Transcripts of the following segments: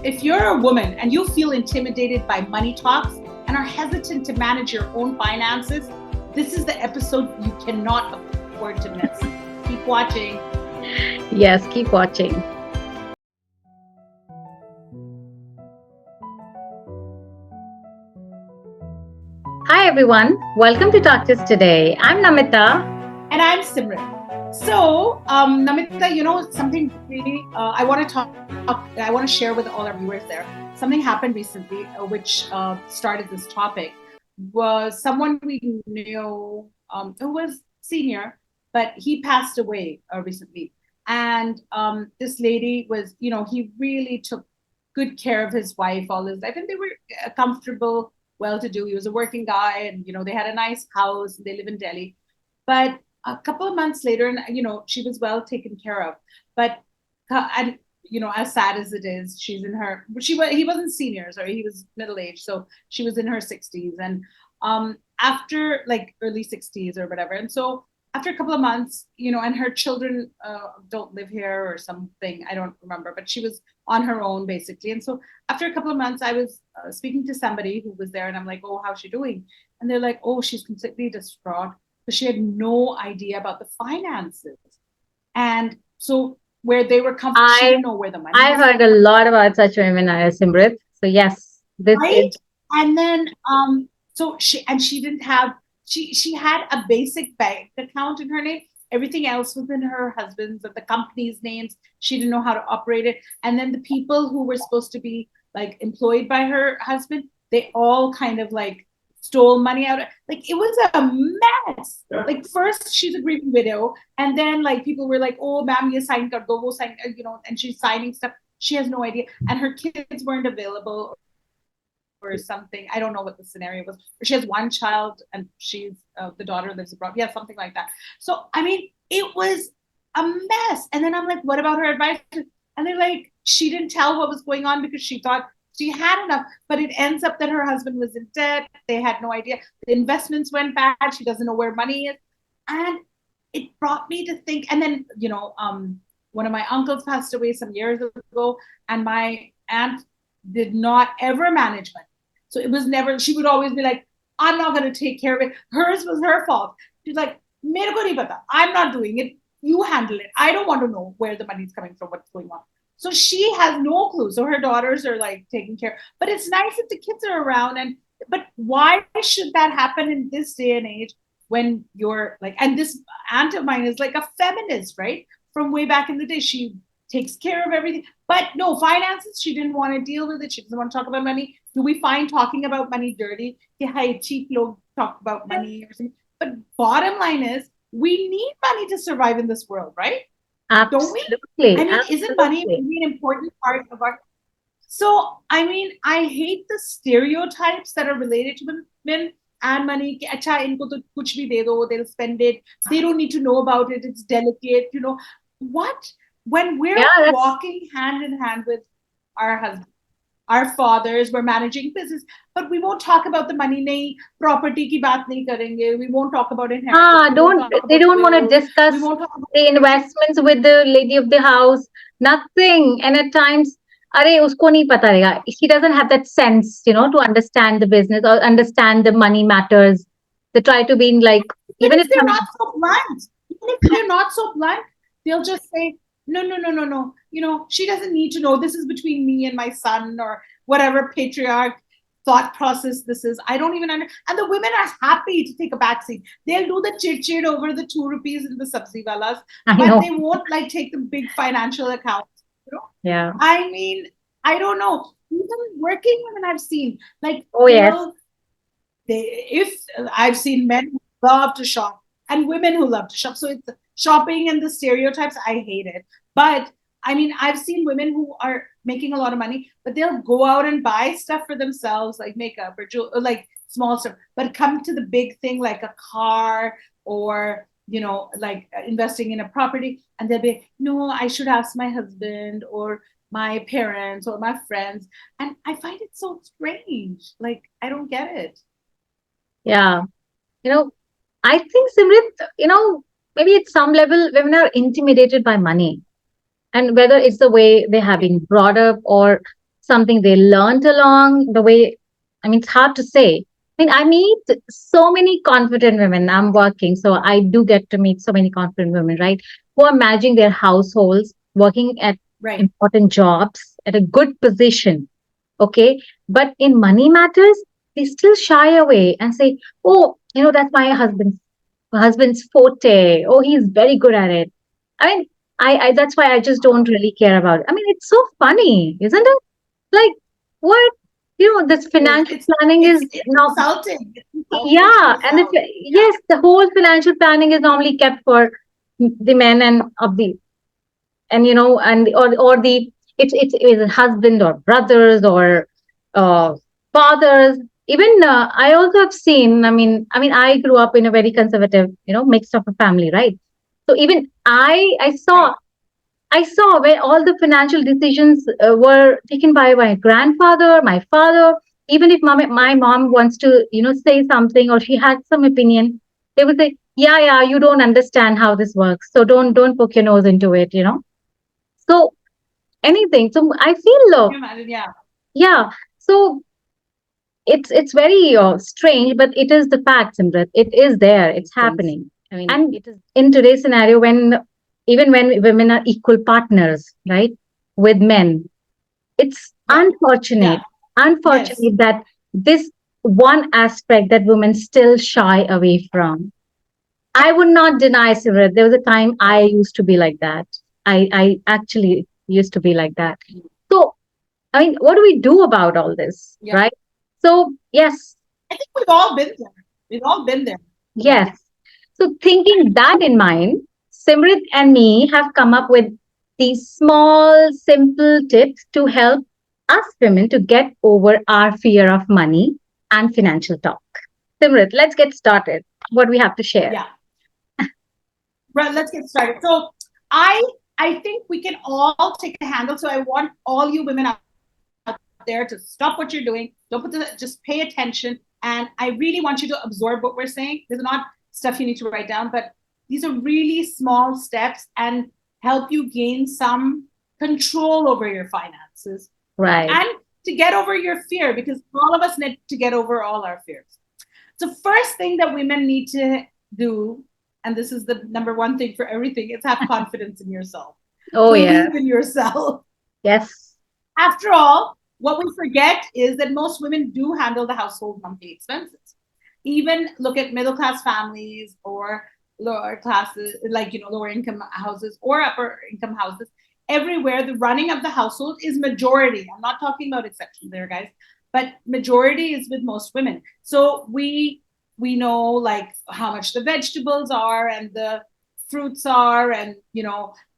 If you're a woman and you feel intimidated by money talks and are hesitant to manage your own finances, this is the episode you cannot afford to miss. Keep watching. Yes, keep watching. Hi everyone, welcome to Talktoustoday. I'm Namita. And I'm Simrit. So, Namita, something really I want to share with all our viewers there. Something happened recently, which started this topic. Was someone we knew who was senior, but he passed away recently. And this lady was, he really took good care of his wife all his life, and they were comfortable, well-to-do. He was a working guy, and they had a nice house. They live in Delhi, but a couple of months later, and she was well taken care of. But and as sad as it is, she's in her. He wasn't senior, sorry, he was middle aged, so she was in her 60s, and after like early 60s or whatever. And so after a couple of months, and her children don't live here or something, I don't remember, but she was on her own basically. And so after a couple of months, I was speaking to somebody who was there, and I'm like, oh, how's she doing? And they're like, oh, she's completely distraught, but she had no idea about the finances. And so where they were comfortable, she didn't know where the money I was. heard a lot about such women, Simrit. So yes, this Right? is And then so she didn't have, she had a basic bank account in her name. Everything else was in her husband's and the company's names. She didn't know how to operate it. And then the people who were supposed to be like employed by her husband, they all kind of like stole money out. Like it was a mess. Like first she's a grieving widow, and then like people were like, oh, ma'am, you sign kar do, wo sign, and she's signing stuff. She has no idea. And her kids weren't available or something. I don't know what the scenario was. She has one child, and she's the daughter lives abroad. Yeah, something like that. So I mean, it was a mess. And then I'm like, what about her advice? And they're like, she didn't tell what was going on because she thought she had enough. But it ends up that her husband was in debt. They had no idea. The investments went bad. She doesn't know where money is. And it brought me to think. And then, one of my uncles passed away some years ago, and my aunt did not ever manage money. So it was never, she would always be like, I'm not going to take care of it. Hers was her fault. She's like, mere ko nahi pata. I'm not doing it. You handle it. I don't want to know where the money's coming from, what's going on. So she has no clue. So her daughters are like taking care. But it's nice if the kids are around. But why should that happen in this day and age when you're like, and this aunt of mine is like a feminist, right? From way back in the day. She takes care of everything. But no, finances, she didn't want to deal with it. She doesn't want to talk about money. Do we find talking about money dirty? Yeah, cheap log talk about money or something. But bottom line is, we need money to survive in this world, right? absolutely, Don't we? I mean, isn't money absolutely. really an important part of our? So, I mean, I hate the stereotypes that are related to women and money. Ki, Acha, inko to kuch bhi de do, they'll spend it. They don't need to know about it. It's delicate, What? When we're Yeah, that's walking hand in hand with our husbands, our fathers, we're managing business, but we won't talk about the money. Nahi, property ki baat nahi karenge. We won't talk about inheritance. We won't don't talk they about don't want to wills. We discuss won't talk about. the investments with the lady of the house, nothing. And at times, अरे उसको नहीं पता रहेगा. She doesn't have that sense, to understand the business or understand the money matters. They try to be in like, Even even if if they're not so blunt, they'll just say, no, no, no, no, no. She doesn't need to know. This is between me and my son, or whatever patriarch thought process this is. I don't even understand. And the women are happy to take a backseat. They'll do the chit over the 2 rupees in the sabzi walas, I but know, they won't like take the big financial accounts. You know? yeah, I mean, I don't know. Even working women I've seen, like oh yes, if I've seen men who love to shop and women who love to shop. So it's shopping and the stereotypes, I hate it. But I mean, I've seen women who are making a lot of money, but they'll go out and buy stuff for themselves, like makeup or like small stuff, but come to the big thing like a car or like investing in a property, and they'll be, no, I should ask my husband or my parents or my friends. And I find it so strange. Like, I don't get it. yeah. You know, I think Simrit, maybe at some level, women are intimidated by money, and whether it's the way they have been brought up or something they learned along the way? I mean, it's hard to say. I mean, I meet so many confident women. I'm working, so I do get to meet so many confident women, right? Who are managing their households, working at Right. important jobs, at a good position. Okay. But in money matters, they still shy away and say, oh, that's my husband's forte. Oh, he's very good at it. I mean, I that's why I just don't really care about it. I mean, it's so funny, isn't it? Like, what? This It is. financial planning is It's now, insulting. It's insulting to yeah, and yourself. Yeah. yes, the whole financial planning is normally kept for the men and or the it's husband or brothers or uh, fathers. Even I also have seen. I mean, I grew up in a very conservative, mixed up family, right? So even I saw Right. I saw where all the financial decisions were taken by my grandfather, my father. Even if my mom wants to, say something or she had some opinion, they would say, "Yeah, yeah, you don't understand how this works, so don't poke your nose into it." So anything. So I feel, Can you imagine? Yeah. yeah. So it's very strange, but it is the fact, Simrat. It is there. It's happening. I mean, And it is. in today's scenario, when women are equal partners, right, with men, it's Yeah. Yeah. Yes. unfortunate that this one aspect that women still shy away from. I would not deny, Simrat, there was a time Right. I used to be like that. I actually used to be like that. So I mean, what do we do about all this, Yeah. right? So, yes, I think we've all been there. We've all been there. Yeah. yes. So, thinking that in mind, Simrit and me have come up with these small, simple tips to help us women to get over our fear of money and financial talk. Simrit, let's get started. What we have to share. Yeah. Right. Let's get started. So I I think we can all take a handle. So I want all you women out there to stop what you're doing. Don't put just pay attention. And I really want you to absorb what we're saying. There's not stuff you need to write down, but these are really small steps and help you gain some control over your finances Right. and to get over your fear, because all of us need to get over all our fears. So first thing that women need to do, and this is the number one thing for everything, is have confidence in yourself. Oh, yeah. Believe in yourself. Yes. After all, what we forget is that most women do handle the household monthly expenses. Even look at middle class families or lower classes, like lower income houses or upper income houses. Everywhere, the running of the household is majority. I'm not talking about exceptions there, guys, but majority is with most women. So we know like how much the vegetables are and the fruits are, and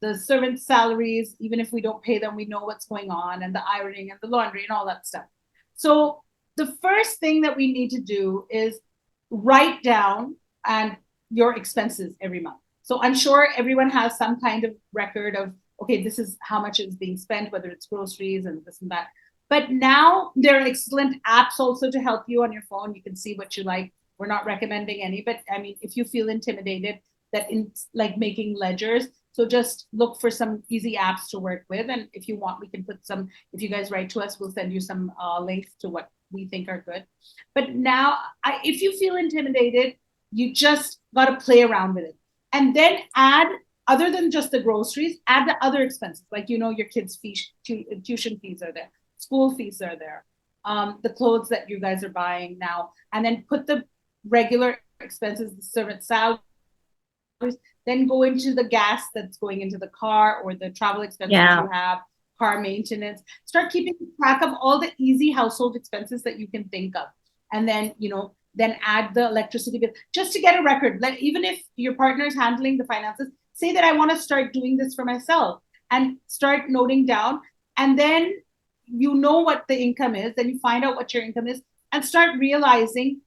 the servants' salaries. Even if we don't pay them, we know what's going on, and the ironing and the laundry and all that stuff. So the first thing that we need to do is write down and your expenses every month. So I'm sure everyone has some kind of record of, okay, this is how much is being spent, whether it's groceries and this and that. But now there are excellent apps also to help you on your phone. You can see what you like. We're not recommending any, but I mean, if you feel intimidated that in like making ledgers, so just look for some easy apps to work with. And if you want, we can put some, if you guys write to us, we'll send you some links to what we think are good. But now, if you feel intimidated, you just got to play around with it. And then add, other than just the groceries, add the other expenses. Like, your kids' fees, tuition fees are there, school fees are there, the clothes that you guys are buying now. And then put the regular expenses, the servant salaries, then go into the gas that's going into the car or the travel expenses Yeah. you have, car maintenance. Start keeping track of all the easy household expenses that you can think of. And then add the electricity bill just to get a record. Like, even if your partner is handling the finances, say that I want to start doing this for myself and start noting down. And then you know what the income is, then you find out what your income is and start realizing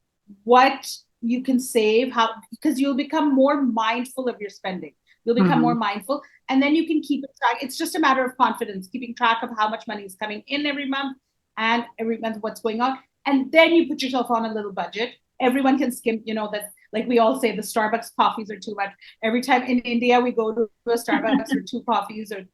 what you can save, how, because you'll become more mindful of your spending. You'll become more mindful, and then you can keep it track. It's just a matter of confidence, keeping track of how much money is coming in every month and every month what's going on. And then you put yourself on a little budget. Everyone can skim, that, like we all say, the Starbucks coffees are too much. Every time in India we go to a Starbucks for 2 coffees or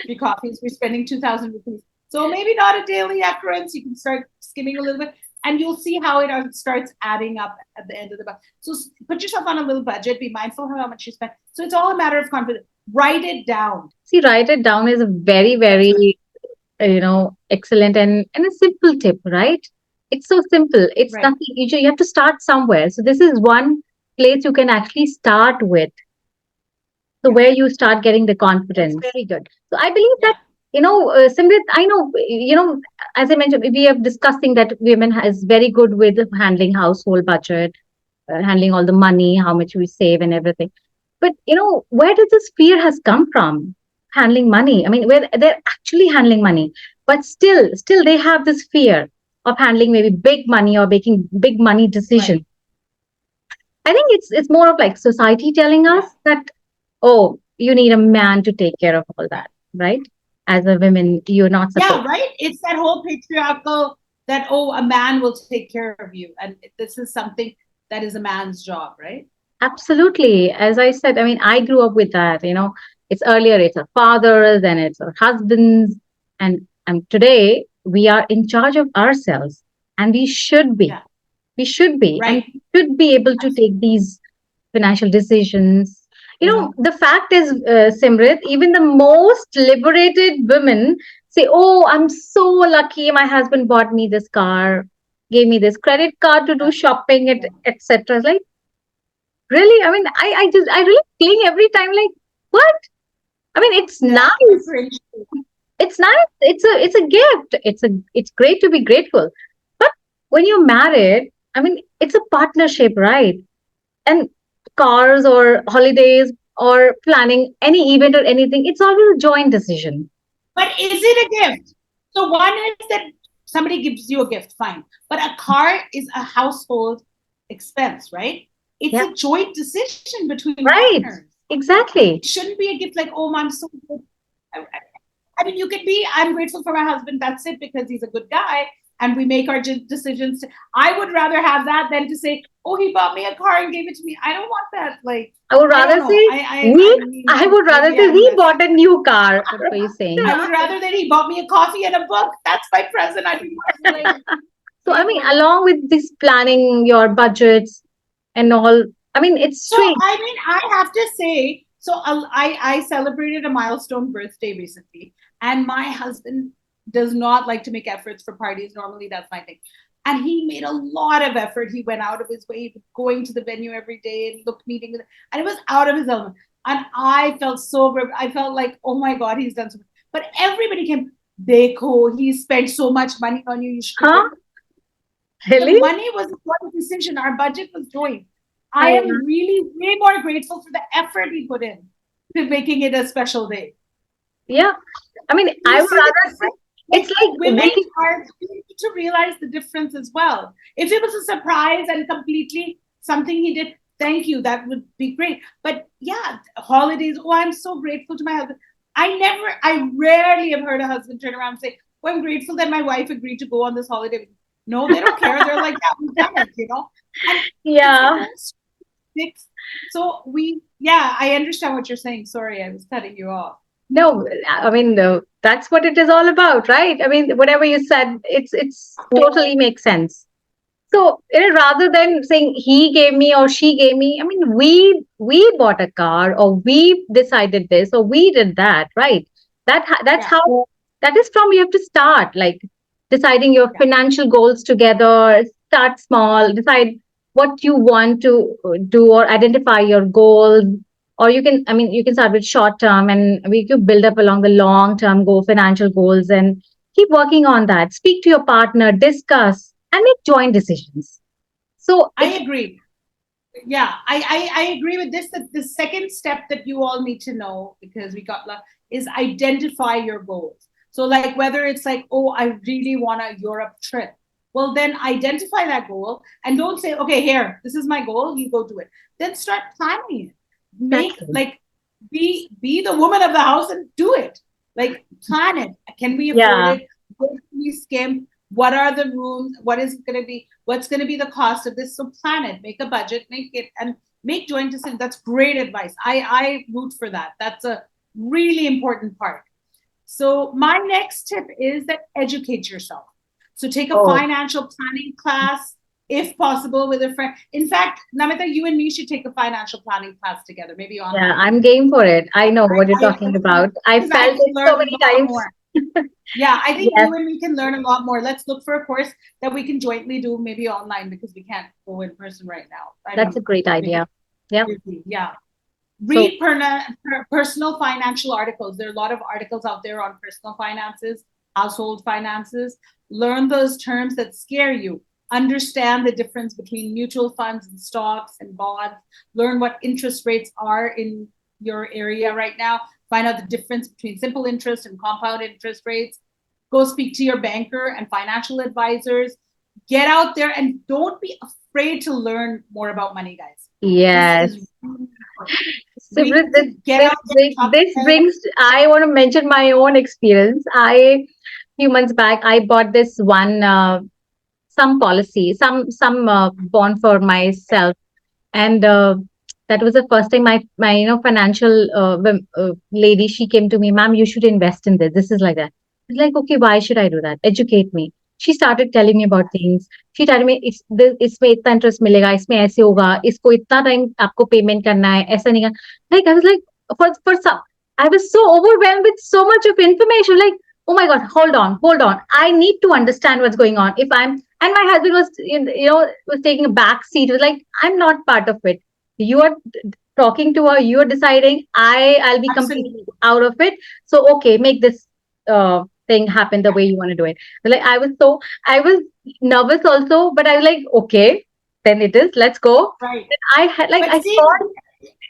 3 coffees, we're spending 2,000 rupees. So maybe not a daily occurrence. You can start skimming a little bit, and you'll see how it starts adding up at the end of the month. So put yourself on a little budget. Be mindful of how much you spend. So it's all a matter of confidence. Write it down. See, write it down is a very, very, excellent and a simple tip, right? It's so simple. It's Right. nothing. You have to start somewhere. So this is one place you can actually start with. So Yeah. where you start getting the That's confidence. Very good. So I believe yeah. that, Simrit, I know, as I mentioned, we are discussing that women is very good with handling household budget, handling all the money, how much we save and everything. But, where does this fear has come from? Handling money. I mean, where they're actually handling money, but still they have this fear of handling maybe big money or making big money decisions. Right. I think it's more of like society telling us Yeah. that, oh, you need a man to take care of all that, right? As a woman, you're not Yeah. supposed. Right. It's that whole patriarchal that, oh, a man will take care of you, and this is something that is a man's job, right? Absolutely. As I said, I mean, I grew up with that, it's earlier, it's our fathers, then it's our husbands. And today we are in charge of ourselves and we should be. Yeah. We should be and Right. we should be able to take these financial decisions. The fact is, Simrit, even the most liberated women say, oh, I'm so lucky. My husband bought me this car, gave me this credit card to do shopping, etc. Like, really? I mean, I really cling every time. Like, what? I mean, it's Yeah. I nice. cringe. It's nice. It's a gift. It's great to be grateful. But when you're married, I mean, it's a partnership, right? And cars or holidays or planning any event or anything, it's always a joint decision. But is it a gift? So one is that somebody gives you a gift, fine. But a car is a household expense, right? It's Yeah. a joint decision between Right. partners. Exactly. It shouldn't be a gift like, oh, I'm so good. I mean, you can be, I'm grateful for my husband. That's it, because he's a good guy. And we make our decisions. I would rather have that than to say, oh, he bought me a car and gave it to me. I don't want that. Like, I would I rather don't know. say we. I mean, I would rather maybe say I'm he less. bought a new car. That's what you're saying. I would rather that he bought me a coffee and a book. That's my present. I mean, like, So I mean, along with this planning your budgets and all, I mean, it's so strange. I mean, I have to say, so I celebrated a milestone birthday recently, and my husband does not like to make efforts for parties. Normally, that's my thing. And he made a lot of effort. He went out of his way, going to the venue every day and meeting with, and it was out of his element. And I felt so, I felt like, oh my God, he's done so much. But everybody came, Dekho, he spent so much money on you. You should. Huh? The Really? money was a decision. Our budget was joint. I I, am really way more grateful for the effort he put in to making it a special day. yeah. I mean, I You would see the rather say difference? it's Like, like women making. are need to realize the difference as well. If it was a surprise and completely something he did, thank you, that would be great. But yeah, holidays, oh, I'm so grateful to my husband. I rarely have heard a husband turn around and say, oh, I'm grateful that my wife agreed to go on this holiday. No, they don't care. They're like, yeah, we've done it. And it's the Yeah. most fixed. So yeah, I understand what you're saying. Sorry, I was cutting you off. No, I mean, that's what it is all about, right? I mean, whatever you said, it's totally makes sense. So, rather than saying he gave me or she gave me, I mean, we bought a car or we decided this or we did that, right? That's Yeah, how that is from you have to start, like deciding your yeah. financial goals together. Start small, decide what you want to do or identify your goals. Or you can, I mean, you can start with short term and we could build up along the long term goal, financial goals, and keep working on that. Speak to your partner, discuss, and make joint decisions. So I it's agree. Yeah, I agree with this. That the second step that you all need to know, because we got is identify your goals. So like whether it's like, oh, I really want a Europe trip. Well, then identify that goal and don't say, okay, here, this is my goal, you go do it. Then start planning it. Make exactly. like be the woman of the house and do it. Like plan it. Can we afford Yeah, it? Where can we skim? What are the rooms? What is it going to be? What's going to be the cost of this? So plan it, make a budget, make it, and make joint decisions. That's great advice. I root for that. That's a really important part. So my next tip is that educate yourself. So take a Oh, financial planning class if possible with a friend. In fact, Namita, you and me should take a financial planning class together, maybe yeah, online. I'm game for it. I know what you're I talking about. I because I felt can it so learn a many lot times. more. Yeah, I think Yes, you and me can learn a lot more. Let's look for a course that we can jointly do, maybe online, because we can't go in person right now. I that's mean, a great because idea. Yep. busy. Yeah. So, Read personal financial articles. There are a lot of articles out there on personal finances, household finances. Learn those terms that scare you. Understand the difference between mutual funds and stocks and bonds. Learn what interest rates are in your area right now. Find out the difference between simple interest and compound interest rates. Go speak to your banker and financial advisors. Get out there and don't be afraid to learn more about money, guys. This is yes. really important. We Simrit, need to get out there and talk this about brings, I want to mention my own experience. Few months back, I bought this one, some policy, some bond for myself. And that was the first time my financial lady, she came to me, ma'am, you should invest in this. This is like that. It's like, okay, why should I do that? Educate me. She started telling me about things. She told me इसमें इतना interest मिलेगा, इसमें ऐसे होगा, इसको इतना time आपको payment करना है, ऐसा नहीं करना. Like I was like, for some, I was so overwhelmed with so much of information. Like, oh my god, hold on. I need to understand what's going on. If I'm And my husband was, was taking a back seat. It was like, I'm not part of it. You are talking to her. You are deciding. I'll be completely absolutely out of it. So okay, make this thing happen the way you want to do it. Like I was nervous also, but I was like, okay, then it is. Let's go. right. Then I had like But I see, thought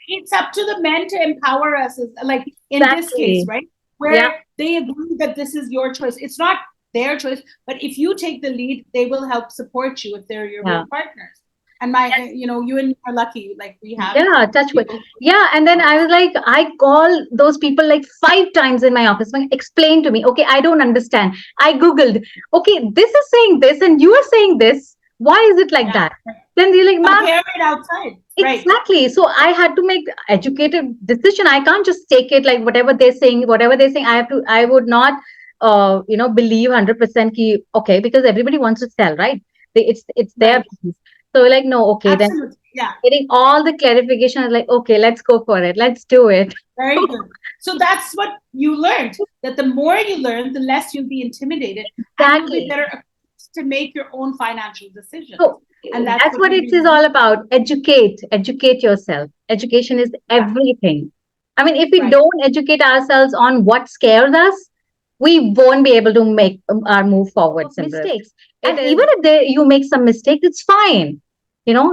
it's up to the men to empower us, like in this case, exactly. right? Yeah, Where they agree that this is your choice. It's not their choice, but if you take the lead, they will help support you if they're your yeah. real partners. And you and me are lucky, like we have Yeah, touch wood. people. Yeah, and then I was like, I call those people like 5 times in my office. Like, explain to me. Okay, I don't understand. I googled. Okay, this is saying this, and you are saying this. Why is it like Yeah, that? Then they're like, ma'am, compare it outside, right? exactly. So I had to make educated decision. I can't just take it like whatever they're saying. Whatever they're saying, I have to. I would not, believe 100% ki okay, because everybody wants to sell, right? It's their Right, business. So like, no, okay, then absolutely, yeah. getting all the clarification. I was like, okay, let's go for it. Let's do it. Very good. So that's what you learned, that the more you learn, the less you'll be intimidated and you'll be Exactly. better equipped to make your own financial decisions. So And that's that's what what we it is really all about. Educate yourself. Education is yeah, everything. I mean, if we right. don't educate ourselves on what scares us, we won't be able to make our move forward. Mistakes, It and even is. if you make some mistakes, it's fine.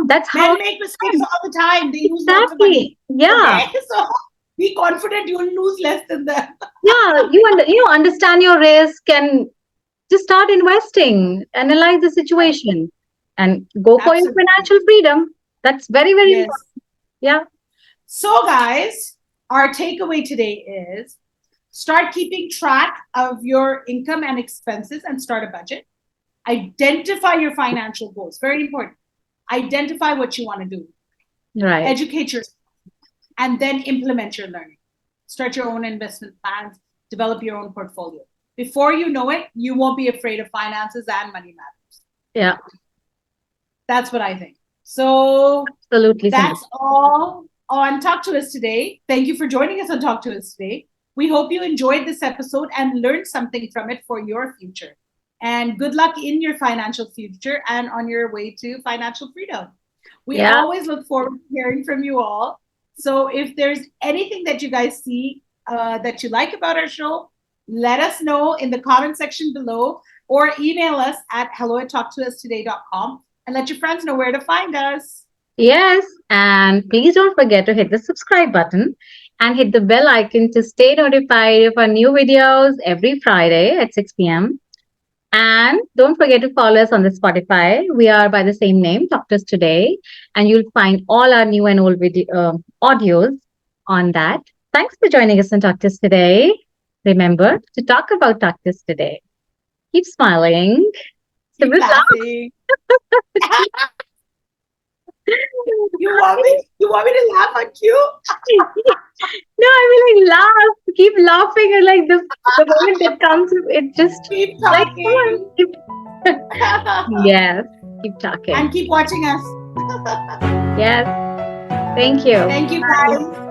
That's how Men it make mistakes happens. all the time. They lose lots of money. Exactly. Yeah. Okay. So be confident you'll lose less than them. Yeah. You understand your risk and just start investing, analyze the Right. situation, and go for your Absolutely. financial freedom. That's very, very Yes. important. Yeah. So, guys, our takeaway today is start keeping track of your income and expenses and start a budget. Identify your financial goals. Very important. Identify what you want to do. Right. Educate yourself and then implement your learning. Start your own investment plans, develop your own portfolio. Before you know it, you won't be afraid of finances and money matters. Yeah. That's what I think. So Absolutely, Simran. that's all on Talk to Us today. Thank you for joining us on Talk to Us today. We hope you enjoyed this episode and learned something from it for your future. And good luck in your financial future and on your way to financial freedom. We Yeah. always look forward to hearing from you all. So if there's anything that you guys see that you like about our show, let us know in the comment section below or email us at hello@talktoustoday.com and let your friends know where to find us. Yes. And please don't forget to hit the subscribe button and hit the bell icon to stay notified of our new videos every Friday at 6 p.m. And don't forget to follow us on the Spotify. We are by the same name, Doctors Today, and you'll find all our new and old audios on that. Thanks for joining us on Doctors Today. Remember to talk about Doctors Today. Keep smiling. Keep Simran, laugh. laughing. You want me to laugh at you? No, I mean, like, laugh, keep laughing, and like the moment that comes, it just Keep like, come on, talking. keep. Yes, keep talking. And keep watching us. Yes, thank you. Thank you, Bye. guys.